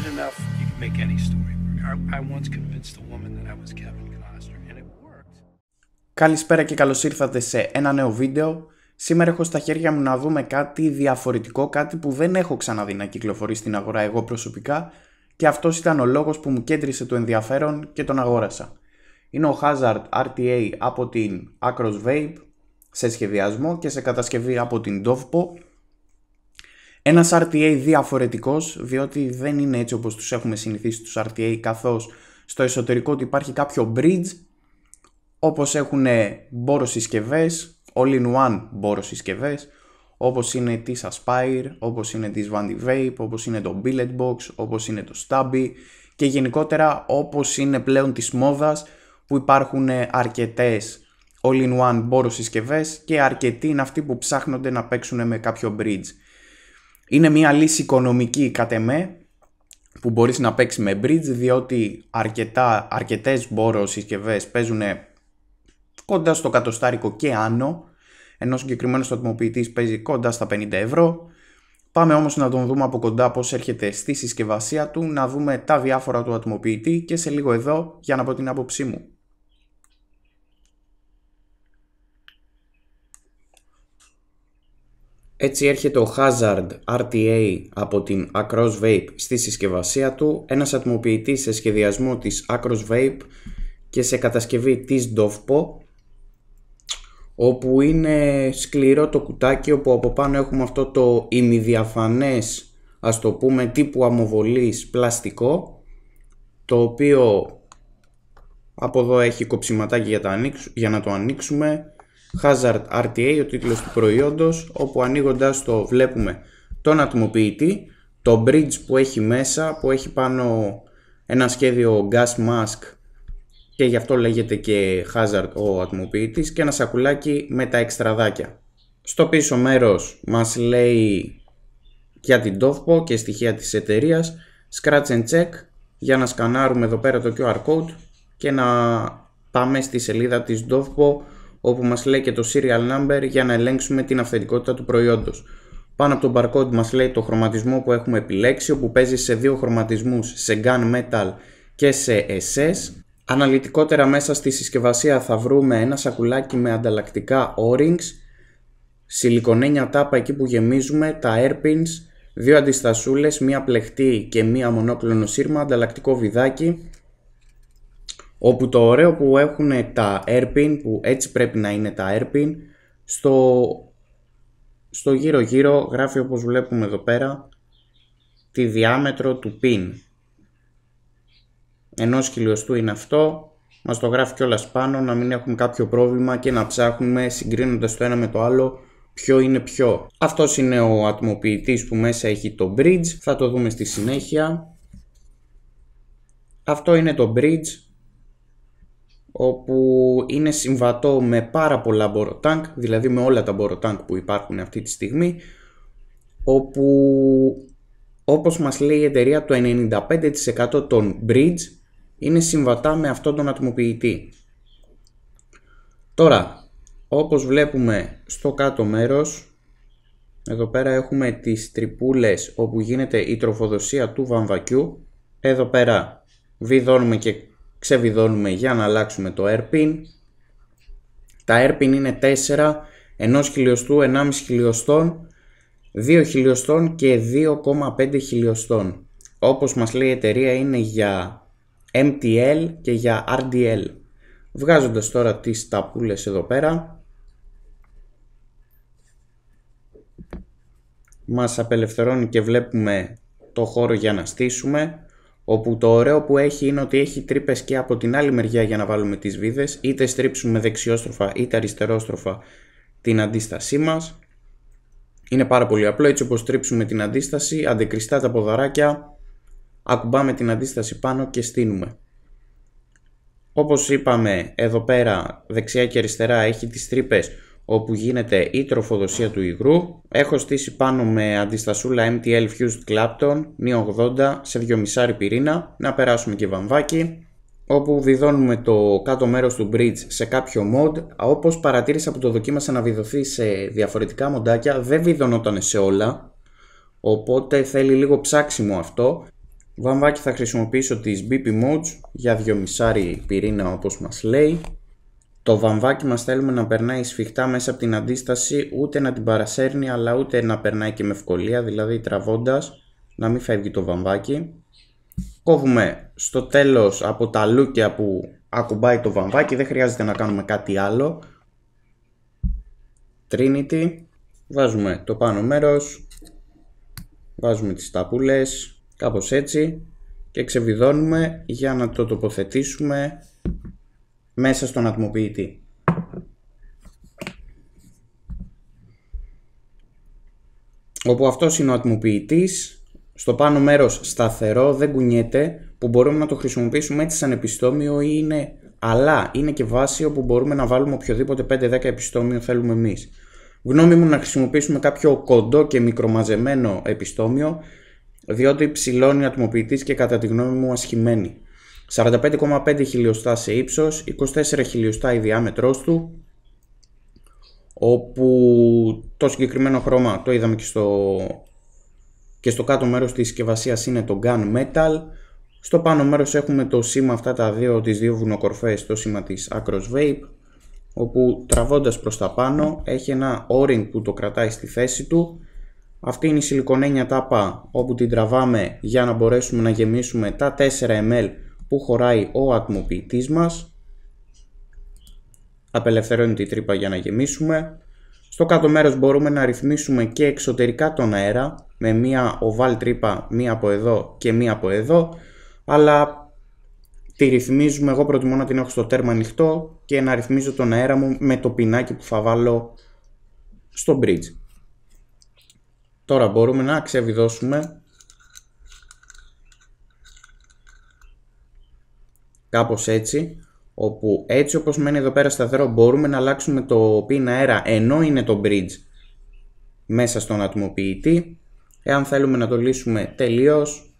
it enough, you can make any story work. I once convinced a woman that I was Kevin Costner, and it worked. Καλησπέρα και καλώς ήρθατε σε ένα νέο βίντεο. Σήμερα έχω στα χέρια μου να δούμε κάτι διαφορετικό, κάτι που δεν έχω ξαναδεί να κυκλοφορεί στην αγορά εγώ προσωπικά, και αυτός ήταν ο λόγος που μου κέντρισε το ενδιαφέρον και τον αγόρασα. Είναι ο Hazard RTA από την Acros Vape σε σχεδιασμό και σε κατασκευή από την Dovpo. Ένας RTA διαφορετικός, διότι δεν είναι έτσι όπως τους έχουμε συνηθίσει τους RTA, καθώς στο εσωτερικό του υπάρχει κάποιο bridge, όπως έχουν μπόροσυσκευές, all-in-one μπόροσυσκευές, όπως είναι της Aspire, όπως είναι της Vandy Vape, όπως είναι το Billet Box, όπως είναι το Stubby και γενικότερα όπως είναι πλέον της μόδας, που υπάρχουν αρκετές all-in-one μπόροσυσκευές και αρκετοί είναι αυτοί που ψάχνονται να παίξουν με κάποιο bridge. Είναι μια λύση οικονομική κατ' εμέ, που μπορείς να παίξεις με bridge, διότι αρκετές μπόροσυσκευές παίζουν κοντά στο κατοστάρικο και άνω, ενώ συγκεκριμένος ατμοποιητής παίζει κοντά στα 50 ευρώ. Πάμε όμως να τον δούμε από κοντά πώς έρχεται στη συσκευασία του, να δούμε τα διάφορα του ατμοποιητή και σε λίγο εδώ για να πω την άποψή μου. Έτσι έρχεται ο Hazard RTA από την Acros Vape στη συσκευασία του, ένας ατμοποιητής σε σχεδιασμό της Acros Vape και σε κατασκευή της Dovpo, όπου είναι σκληρό το κουτάκι, όπου από πάνω έχουμε αυτό το ημιδιαφανές, ας το πούμε, τύπου αμοβολής πλαστικό, το οποίο από εδώ έχει κοψιματάκι για να το ανοίξουμε. Hazard RTA, ο τίτλος του προϊόντος, όπου ανοίγοντας το βλέπουμε τον ατμοποιητή, το bridge που έχει μέσα, που έχει πάνω ένα σχέδιο gas mask και γι' αυτό λέγεται και Hazard ο ατμοποιητής, και ένα σακουλάκι με τα εξτραδάκια. Στο πίσω μέρος μας λέει για την Dovpo και στοιχεία της εταιρείας, scratch and check, για να σκανάρουμε εδώ πέρα το QR code και να πάμε στη σελίδα της Dovpo, όπου μας λέει και το serial number για να ελέγξουμε την αυθεντικότητα του προϊόντος. Πάνω από το barcode μας λέει το χρωματισμό που έχουμε επιλέξει, όπου παίζει σε δύο χρωματισμούς, σε gunmetal και σε SS. Αναλυτικότερα μέσα στη συσκευασία θα βρούμε ένα σακουλάκι με ανταλλακτικά O-rings, σιλικονένια τάπα εκεί που γεμίζουμε, τα airpins, δύο αντιστασούλες, μία πλεχτή και μία μονόκλονο σύρμα, ανταλλακτικό βιδάκι, όπου το ωραίο που έχουν τα airpin, που έτσι πρέπει να είναι τα airpin, στο γύρω γύρω γράφει, όπως βλέπουμε εδώ πέρα, τη διάμετρο του pin. Ενός χιλιοστού είναι αυτό, μας το γράφει κιόλας πάνω, να μην έχουμε κάποιο πρόβλημα και να ψάχνουμε συγκρίνοντας το ένα με το άλλο ποιο είναι ποιο. Αυτός είναι ο ατμοποιητής που μέσα έχει το bridge, θα το δούμε στη συνέχεια. Αυτό είναι το bridge, όπου είναι συμβατό με πάρα πολλά BoroTank, δηλαδή με όλα τα BoroTank που υπάρχουν αυτή τη στιγμή, όπου όπως μας λέει η εταιρεία, το 95% των bridge είναι συμβατά με αυτόν τον ατμοποιητή. Τώρα, όπως βλέπουμε στο κάτω μέρος, εδώ πέρα έχουμε τις τρυπούλες όπου γίνεται η τροφοδοσία του βαμβακιού. Εδώ πέρα βιδώνουμε και ξεβιδώνουμε για να αλλάξουμε το airpin. Τα airpin είναι 4, 1 χιλιοστού, 1,5 χιλιοστών, 2 χιλιοστών και 2,5 χιλιοστών. Όπως μας λέει η εταιρεία, είναι για MTL και για RDL. Βγάζοντας τώρα τις ταπούλες εδώ πέρα, μας απελευθερώνει και βλέπουμε το χώρο για να στήσουμε, όπου το ωραίο που έχει είναι ότι έχει τρύπες και από την άλλη μεριά για να βάλουμε τις βίδες, είτε στρίψουμε δεξιόστροφα είτε αριστερόστροφα την αντίστασή μας. Είναι πάρα πολύ απλό, έτσι όπως στρίψουμε την αντίσταση, αντεκριστά τα ποδαράκια, ακουμπάμε την αντίσταση πάνω και στείνουμε. Όπως είπαμε, εδώ πέρα δεξιά και αριστερά έχει τις τρύπες όπου γίνεται η τροφοδοσία του υγρού. Έχω στήσει πάνω με αντιστασούλα MTL Fused Clapton Neo 80 σε 2,5 πυρήνα, να περάσουμε και βαμβάκι, όπου βιδώνουμε το κάτω μέρος του bridge σε κάποιο mod. Όπως παρατήρησα που το δοκίμασα να βιδωθεί σε διαφορετικά μοντάκια, δεν βιδωνόταν σε όλα, οπότε θέλει λίγο ψάξιμο αυτό. Βαμβάκι θα χρησιμοποιήσω τις BP Modes για 2,5 πυρήνα όπως μας λέει. Το βαμβάκι μας θέλουμε να περνάει σφιχτά μέσα από την αντίσταση, ούτε να την παρασέρνει αλλά ούτε να περνάει και με ευκολία, δηλαδή τραβώντας να μην φεύγει το βαμβάκι. Κόβουμε στο τέλος από τα λούκια που ακουμπάει το βαμβάκι, δεν χρειάζεται να κάνουμε κάτι άλλο. Trinity, βάζουμε το πάνω μέρος, βάζουμε τις ταπούλες, κάπως έτσι και ξεβιδώνουμε για να το τοποθετήσουμε μέσα στον ατμοποιητή. Όπου αυτός είναι ο ατμοποιητής, στο πάνω μέρος σταθερό, δεν κουνιέται, που μπορούμε να το χρησιμοποιήσουμε έτσι σαν επιστόμιο αλλά είναι και βάση όπου μπορούμε να βάλουμε οποιοδήποτε 5-10 επιστόμιο θέλουμε εμείς. Γνώμη μου να χρησιμοποιήσουμε κάποιο κοντό και μικρομαζεμένο επιστόμιο, διότι ψηλώνει ο ατμοποιητής και κατά τη γνώμη μου ασχημένει. 45,5 χιλιοστά σε ύψος, 24 χιλιοστά η διάμετρος του, όπου το συγκεκριμένο χρώμα το είδαμε και στο κάτω μέρος της συσκευασίας είναι το Gunmetal. Στο πάνω μέρος έχουμε το σήμα τις δύο βουνοκορφές, το σήμα της Acros Vape, όπου τραβώντας προς τα πάνω έχει ένα O-ring που το κρατάει στη θέση του. Αυτή είναι η σιλικονένια τάπα όπου την τραβάμε για να μπορέσουμε να γεμίσουμε τα 4 ml που χωράει ο ατμοποιητής μας. Απελευθερώνει τη τρύπα για να γεμίσουμε. Στο κάτω μέρος μπορούμε να ρυθμίσουμε και εξωτερικά τον αέρα με μία oval τρύπα, μία από εδώ και μία από εδώ, αλλά τη ρυθμίζουμε, εγώ προτιμώ να την έχω στο τέρμα ανοιχτό και να ρυθμίζω τον αέρα μου με το πινάκι που θα βάλω στο bridge. Τώρα μπορούμε να ξεβιδώσουμε κάπως έτσι, όπου έτσι όπως μένει εδώ πέρα σταθερό μπορούμε να αλλάξουμε το πίνα αέρα ενώ είναι το bridge μέσα στον ατμοποιητή. Εάν θέλουμε να το λύσουμε τελείως,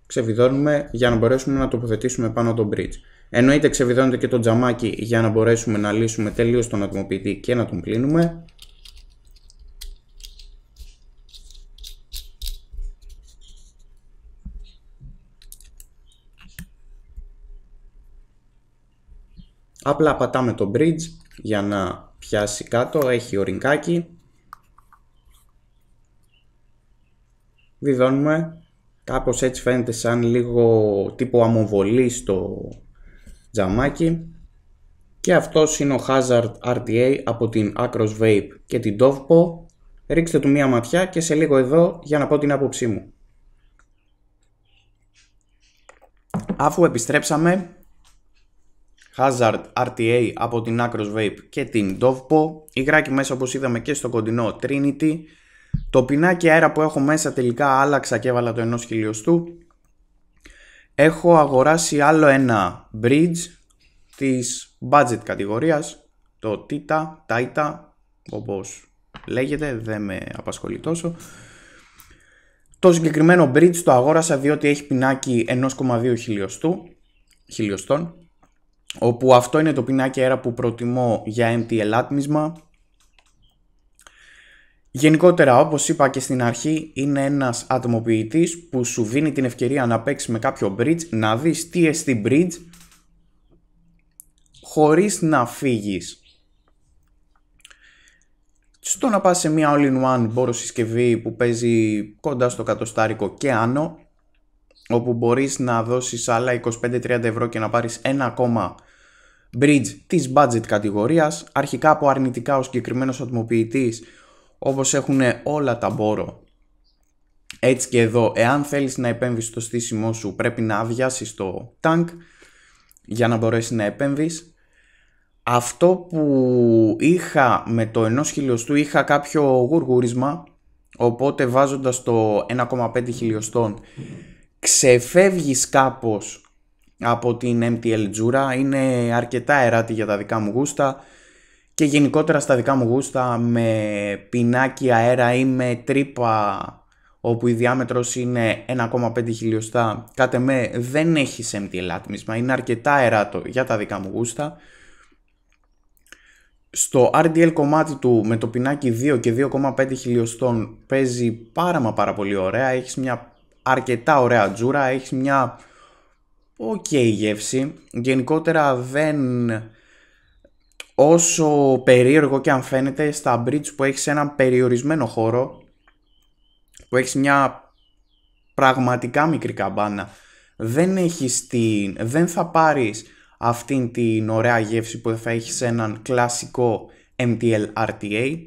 ξεβιδώνουμε για να μπορέσουμε να τοποθετήσουμε πάνω το bridge. Εννοείται ξεβιδώνεται και το τζαμάκι για να μπορέσουμε να λύσουμε τελείως τον ατμοποιητή και να τον κλείνουμε. Απλά πατάμε το bridge για να πιάσει κάτω, έχει ορινκάκι. Βιδώνουμε, κάπως έτσι φαίνεται σαν λίγο τύπο αμοβολή στο τζαμάκι. Και αυτός είναι ο Hazard RTA από την Acros Vape και την Dovpo. Ρίξτε του μία ματιά και σε λίγο εδώ για να πω την άποψή μου. Αφού επιστρέψαμε, Hazard RTA από την Acros Vape και την Dovpo, υγράκι μέσα όπως είδαμε και στο κοντινό Trinity. Το πινάκι αέρα που έχω μέσα τελικά άλλαξα και έβαλα το 1 χιλιοστού. Έχω αγοράσει άλλο ένα bridge της budget κατηγορίας, το Taita όπως λέγεται, δεν με απασχολεί τόσο. Το συγκεκριμένο bridge το αγόρασα διότι έχει πινάκι 1,2 χιλιοστών, όπου αυτό είναι το πινάκι αέρα που προτιμώ για empty ελάτμισμα. Γενικότερα, όπως είπα και στην αρχή, είναι ένας ατμοποιητής που σου δίνει την ευκαιρία να παίξεις με κάποιο bridge, να δεις τι εστί bridge χωρίς να φύγεις στο να πας σε μια all-in-one μπόρο συσκευή που παίζει κοντά στο εκατοστάρικο και άνω, όπου μπορείς να δώσεις άλλα 25-30 ευρώ και να πάρεις ένα ακόμα bridge της budget κατηγορίας. Αρχικά από αρνητικά ο συγκεκριμένος ατμοποιητής, όπως έχουν όλα τα μπόρο, έτσι και εδώ, εάν θέλεις να επέμβεις στο στήσιμό σου πρέπει να αδειάσεις το tank για να μπορέσεις να επέμβεις. Αυτό που είχα με το 1 χιλιοστού, είχα κάποιο γουργούρισμα, οπότε βάζοντας το 1,5 χιλιοστών ξεφεύγεις κάπως από την MTL Jura. Είναι αρκετά αεράτη για τα δικά μου γούστα και γενικότερα στα δικά μου γούστα με πινάκι αέρα ή με τρύπα όπου η διάμετρος είναι 1,5 χιλιοστά, κάτε με δεν έχεις MTL άτμισμα, είναι αρκετά αεράτο για τα δικά μου γούστα. Στο RDL κομμάτι του με το πινάκι 2 και 2,5 χιλιοστών παίζει πάρα πολύ ωραία. Έχεις μια αρκετά ωραία τζούρα, έχεις μια γεύση. Γενικότερα δεν... Όσο περίεργο και αν φαίνεται, στα bridge που έχεις έναν περιορισμένο χώρο, που έχεις μια πραγματικά μικρή καμπάνα, δεν θα πάρεις αυτήν την ωραία γεύση που θα έχεις έναν κλασικό MTL RTA,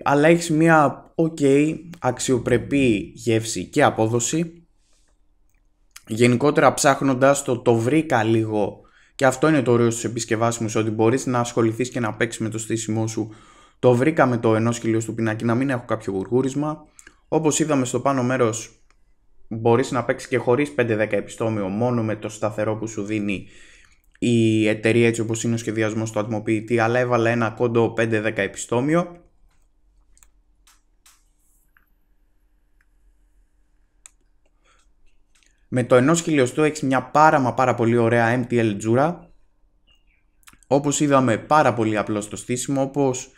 αλλά έχεις μια αξιοπρεπή γεύση και απόδοση. Γενικότερα ψάχνοντας το βρήκα λίγο, και αυτό είναι το ωραίο στους επισκευάσιμους, ότι μπορείς να ασχοληθείς και να παίξεις με το στήσιμό σου. Το βρήκα με το 1 χιλιοστού πινάκι να μην έχω κάποιο γουργούρισμα. Όπως είδαμε στο πάνω μέρος, μπορείς να παίξεις και χωρίς 5-10 επιστόμιο, μόνο με το σταθερό που σου δίνει η εταιρεία έτσι όπως είναι ο σχεδιασμός του ατμοποιητή, αλλά έβαλα ένα κόντο 5-10 επιστόμιο. Με το 1 χιλιοστό έχεις μια πάρα πολύ ωραία MTL τζούρα. Όπως είδαμε, πάρα πολύ απλό στο στήσιμο, όπως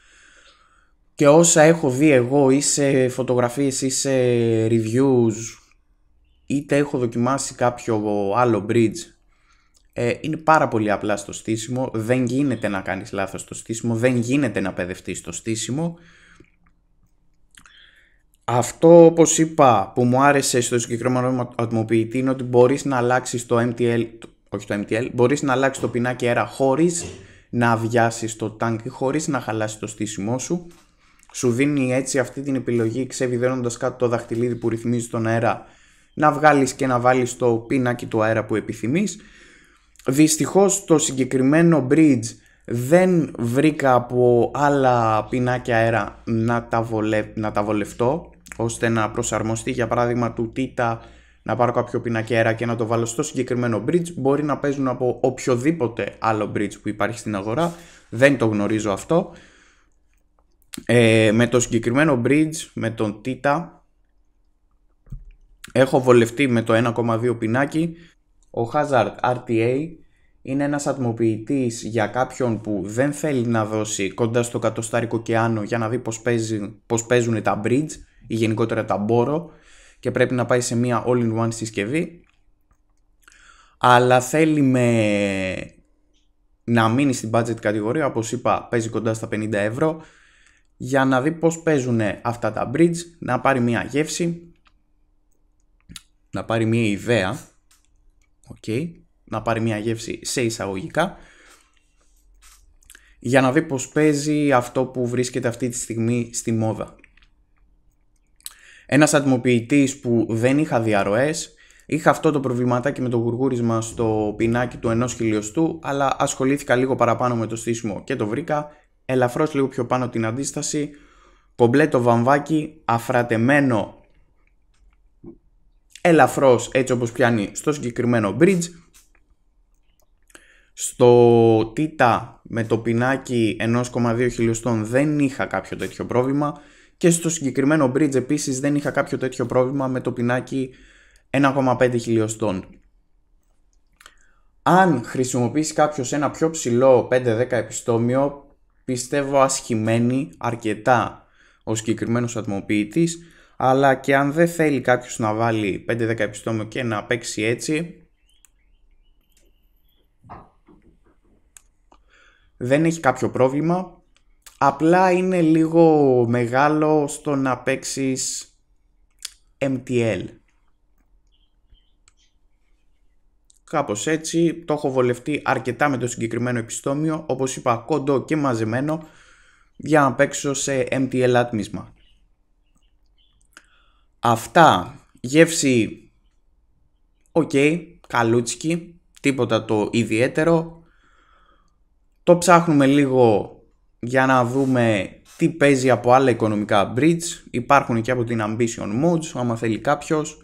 και όσα έχω δει εγώ ή σε φωτογραφίες ή σε reviews, είτε έχω δοκιμάσει κάποιο άλλο bridge, είναι πάρα πολύ απλά στο στήσιμο. Δεν γίνεται να κάνεις λάθος στο στήσιμο, δεν γίνεται να παιδευτείς στο στήσιμο. Αυτό, όπως είπα, που μου άρεσε στο συγκεκριμένο ατμοποιητή είναι ότι μπορείς να αλλάξεις το MTL, όχι το MTL, μπορείς να αλλάξεις το πινάκι αέρα χωρίς να αδειάσεις το τάγκ, χωρίς να χαλάσεις το στήσιμό σου. Σου δίνει έτσι αυτή την επιλογή, ξεβιδώνοντας κάτω το δαχτυλίδι που ρυθμίζει τον αέρα, να βγάλεις και να βάλεις το πινάκι του αέρα που επιθυμείς. Δυστυχώς το συγκεκριμένο bridge δεν βρήκα από άλλα πινάκια αέρα να τα βολευτώ, ώστε να προσαρμοστεί, για παράδειγμα του Tita, να πάρω κάποιο πινάκι αέρα και να το βάλω στο συγκεκριμένο bridge. Μπορεί να παίζουν από οποιοδήποτε άλλο bridge που υπάρχει στην αγορά, δεν το γνωρίζω αυτό. Με το συγκεκριμένο bridge, με τον Tita, έχω βολευτεί με το 1,2 πινάκι. Ο Hazard RTA είναι ένας ατμοποιητής για κάποιον που δεν θέλει να δώσει κοντά στο εκατοστάρικο και άνω για να δει πώς παίζουν τα bridge ή γενικότερα τα μπόρο, και πρέπει να πάει σε μια all-in-one συσκευή, αλλά θέλει να μείνει στην budget κατηγορία. Όπως είπα, παίζει κοντά στα 50 ευρώ, για να δει πώς παίζουν αυτά τα bridge, να πάρει μια γεύση, να πάρει μια ιδέα, να πάρει μια γεύση σε εισαγωγικά, για να δει πώς παίζει αυτό που βρίσκεται αυτή τη στιγμή στη μόδα. Ένας ατμοποιητής που δεν είχα διαρροές, είχα αυτό το προβληματάκι με το γουργούρισμα στο πινάκι του 1 χιλιοστού, αλλά ασχολήθηκα λίγο παραπάνω με το στήσιμο και το βρήκα ελαφρώς λίγο πιο πάνω την αντίσταση, κομπλέ το βαμβάκι, αφρατεμένο ελαφρώς έτσι όπως πιάνει στο συγκεκριμένο bridge. Στο Tita με το πινάκι 1,2 χιλιοστών δεν είχα κάποιο τέτοιο πρόβλημα, και στο συγκεκριμένο bridge επίσης δεν είχα κάποιο τέτοιο πρόβλημα με το πινάκι 1,5 χιλιοστών. Αν χρησιμοποιήσει κάποιος ένα πιο ψηλό 5-10 επιστόμιο, πιστεύω ασχημένει αρκετά ο συγκεκριμένος ατμοποιητής, αλλά και αν δεν θέλει κάποιος να βάλει 5-10 επιστόμιο και να παίξει έτσι, δεν έχει κάποιο πρόβλημα. Απλά είναι λίγο μεγάλο στο να παίξεις MTL. Κάπως έτσι, το έχω βολευτεί αρκετά με το συγκεκριμένο επιστόμιο, όπως είπα, κοντό και μαζεμένο, για να παίξω σε MTL άτμισμα. Αυτά, γεύση καλούτσικη, τίποτα το ιδιαίτερο. Το ψάχνουμε λίγο για να δούμε τι παίζει από άλλα οικονομικά bridge. Υπάρχουν και από την Ambition Mods, άμα θέλει κάποιος.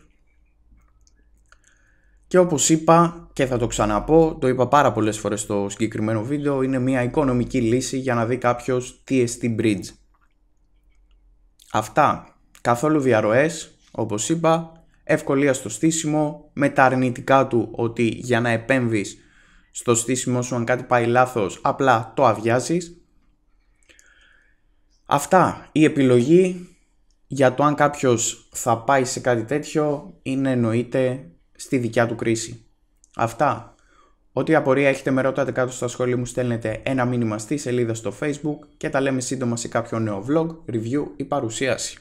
Και όπως είπα και θα το ξαναπώ, το είπα πάρα πολλές φορές στο συγκεκριμένο βίντεο, είναι μια οικονομική λύση για να δει κάποιος TST bridge. Αυτά, καθόλου διαρροές, όπως είπα, ευκολία στο στήσιμο, με τα αρνητικά του ότι για να επέμβεις στο στήσιμο σου, αν κάτι πάει λάθος απλά το αδειάζεις. Αυτά. Η επιλογή για το αν κάποιος θα πάει σε κάτι τέτοιο είναι εννοείται στη δικιά του κρίση. Αυτά. Ό,τι απορία έχετε με ρωτάτε κάτω στα σχόλια μου, στέλνετε ένα μήνυμα στη σελίδα στο Facebook και τα λέμε σύντομα σε κάποιο νέο vlog, review ή παρουσίαση.